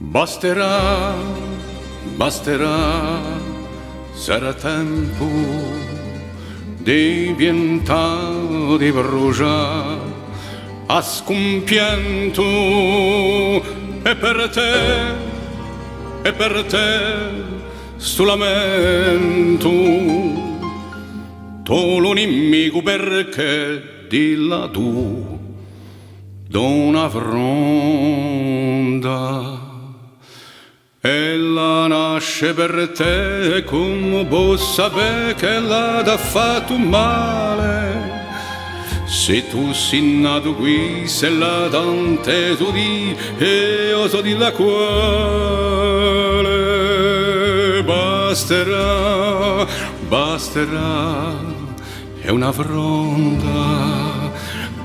Basterà, basterà, sarà tempo di piantare, di bruciare, a scompianto, e per te, sto lamento, tu lo nemico perché di là tu, d'una fronda. Ella nasce per te come può sapere che l'ha da fatto male. Se tu sei nato qui, se la tante tu di e io so di la quale basterà, basterà, è una fronda,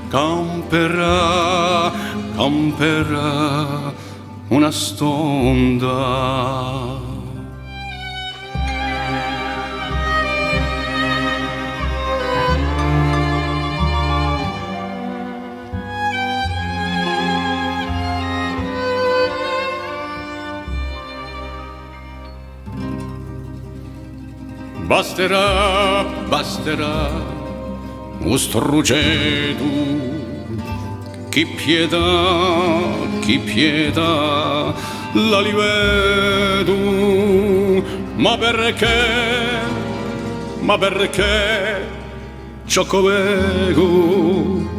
camperà, camperà una stonda. Basterà, basterà, un struggeto, chi pietà, la livedo, ma perché, Cioccolego,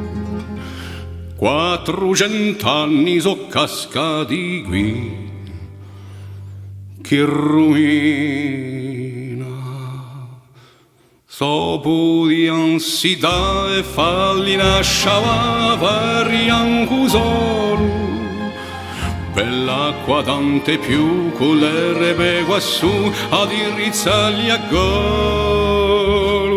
400 anni so cascati qui, che ruina, sopo di ansietà e falli nasciava varianco solo. Per l'acqua tante più con l'erbe quassù ad irrizzargli a golo.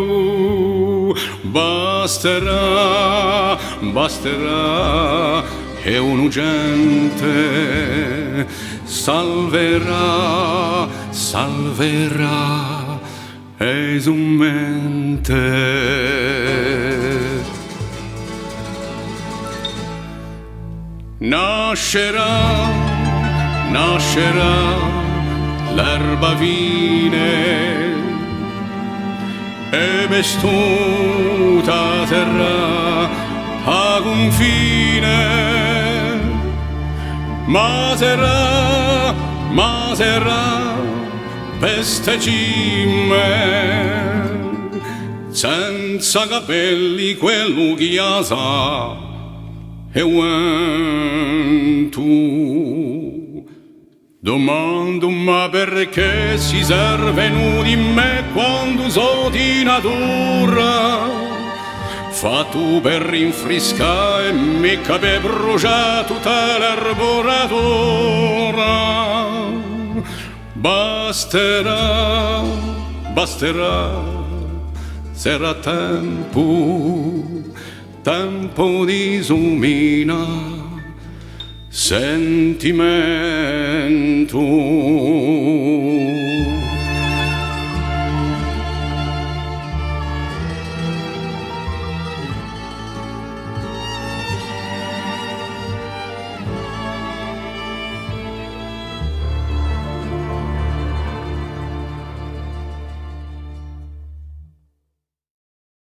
Basterà, basterà, è un'ugente, salverà, salverà, esumente. Nascerà, nascerà l'erba vine e vestuta terra a confine, ma sarà peste cime senza capelli quello che ha sa. E tu domando ma perché si servono di me quando so di natura fatto per rinfrescare e mica per bruciare tutta l'erboratura. Basterà, basterà, sarà tempo, tempo di sumina, sentimento.